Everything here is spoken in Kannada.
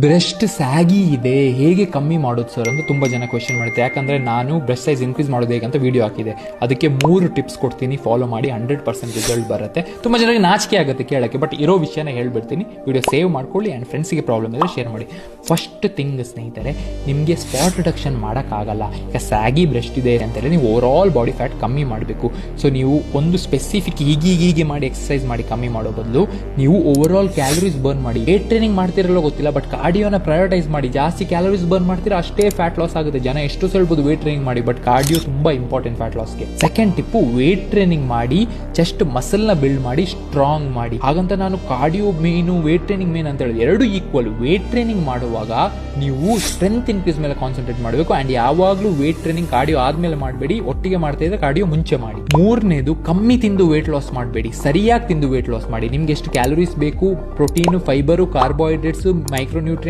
ಬ್ರೆಸ್ಟ್ ಸ್ಯಾಗಿ ಇದೆ, ಹೇಗೆ ಕಮ್ಮಿ ಮಾಡೋದು ಸರ್ ಅಂತ ತುಂಬ ಜನ ಕ್ವೆಶನ್ ಮಾಡುತ್ತೆ. ಯಾಕಂದರೆ ನಾನು ಬ್ರೆಸ್ಟ್ ಸೈಜ್ ಇನ್ಕ್ರೀಸ್ ಮಾಡೋದು ಹೇಗೆ ಅಂತ ವಿಡಿಯೋ ಹಾಕಿದೆ. ಅದಕ್ಕೆ 3 ಟಿಪ್ಸ್ ಕೊಡ್ತೀನಿ, ಫಾಲೋ ಮಾಡಿ 100% ರಿಸಲ್ಟ್ ಬರುತ್ತೆ. ತುಂಬ ಜನರಿಗೆ ನಾಚಿಕೆ ಆಗುತ್ತೆ ಕೇಳೋಕ್ಕೆ, ಬಟ್ ಇರೋ ವಿಷಯನ ಹೇಳ್ಬಿಡ್ತೀನಿ. ವಿಡಿಯೋ ಸೇವ್ ಮಾಡ್ಕೊಳ್ಳಿ ಆ್ಯಂಡ್ ಫ್ರೆಂಡ್ಸಿಗೆ ಪ್ರಾಬ್ಲಮ್ ಇದ್ದರೆ ಶೇರ್ ಮಾಡಿ. ಫಸ್ಟ್ ಥಿಂಗ್ ಸ್ನೇಹಿತರೆ, ನಿಮಗೆ ಸ್ಪಾಟ್ ರಿಡಕ್ಷನ್ ಮಾಡೋಕ್ಕಾಗಲ್ಲ. ಈಗ ಸ್ಯಾಗಿ ಬ್ರೆಸ್ಟ್ ಇದೆ ಅಂತೇಳಿ ನೀವು ಓವರಾಲ್ ಬಾಡಿ ಫ್ಯಾಟ್ ಕಮ್ಮಿ ಮಾಡಬೇಕು. ಸೊ ನೀವು ಒಂದು ಸ್ಪೆಸಿಫಿಕ್ ಹೀಗೆ ಮಾಡಿ ಎಕ್ಸಸೈಸ್ ಮಾಡಿ ಕಮ್ಮಿ ಮಾಡೋ ಬದಲು ನೀವು ಓವರಾಲ್ ಕ್ಯಾಲರೀಸ್ ಬರ್ನ್ ಮಾಡಿ. ವೇಟ್ ಟ್ರೈನಿಂಗ್ ಮಾಡ್ತಿರಲ್ಲ ಗೊತ್ತಿಲ್ಲ, ಬಟ್ ಕಾರ್ಡಿಯೋನ ಪ್ರಯಾರಿಟೈಸ್ ಮಾಡಿ. ಜಾಸ್ತಿ ಕ್ಯಾಲರೀಸ್ ಬರ್ನ್ ಮಾಡ್ತೀರಾ ಅಷ್ಟೇ ಫ್ಯಾಟ್ ಲಾಸ್ ಆಗುತ್ತೆ. ಜನ ಎಷ್ಟು ಹೇಳ್ಬೋದು ವೇಟ್ ಟ್ರೈನಿಂಗ್ ಮಾಡಿ, ಬಟ್ ಕಾರ್ಡಿಯೋ ತುಂಬಾ ಇಂಪಾರ್ಟೆಂಟ್ ಫ್ಯಾಟ್ ಲಾಸ್ಗೆ. ಸೆಕೆಂಡ್ ಟಿಪ್ಪು, ವೇಟ್ ಟ್ರೈನಿಂಗ್ ಮಾಡಿ ಜಸ್ಟ್ ಮಸಲ್ನ ಬಿಲ್ಡ್ ಮಾಡಿ ಸ್ಟ್ರಾಂಗ್ ಮಾಡಿ. ಹಾಗಂತ ನಾನು cardio main weight training main ಅಂತ ಹೇಳಿದ್ರೆ ಎರಡು ಈಕ್ವಲ್. ವೇಟ್ ಟ್ರೈನಿಂಗ್ ಮಾಡುವಾಗ ನೀವು ಸ್ಟ್ರೆಂತ್ ಇನ್ಕ್ರೀಸ್ ಮೇಲೆ ಕಾನ್ಸಂಟ್ರೇಟ್ ಮಾಡಬೇಕು. ಅಂಡ್ ಯಾವಾಗಲೂ ವೇಟ್ ಟ್ರೈನಿಂಗ್ ಕಾರ್ಡಿಯೋ ಆದ್ಮೇಲೆ ಮಾಡಬೇಡಿ, ಒಟ್ಟಿಗೆ ಮಾಡ್ತಾ ಇದ್ರೆ ಕಾರ್ಡಿಯೋ ಮುಂಚೆ ಮಾಡಿ. ಮೂರನೇದು, ಕಮ್ಮಿ ತಿಂದು ವೇಟ್ ಲಾಸ್ ಮಾಡಬೇಡಿ, ಸರಿಯಾಗಿ ತಿಂದು ವೇಟ್ ಲಾಸ್ ಮಾಡಿ. ನಿಮ್ಗೆ ಎಷ್ಟು ಕ್ಯಾಲರೀಸ್ ಬೇಕು, ಪ್ರೋಟೀನ್, ಫೈಬರು, ಕಾರ್ಬೋಹೈಡ್ರೇಟ್ಸ್, ಮೈಕ್ರೋನ್ಯೂಟ್ರಿಯೆಂಟ್ಸ್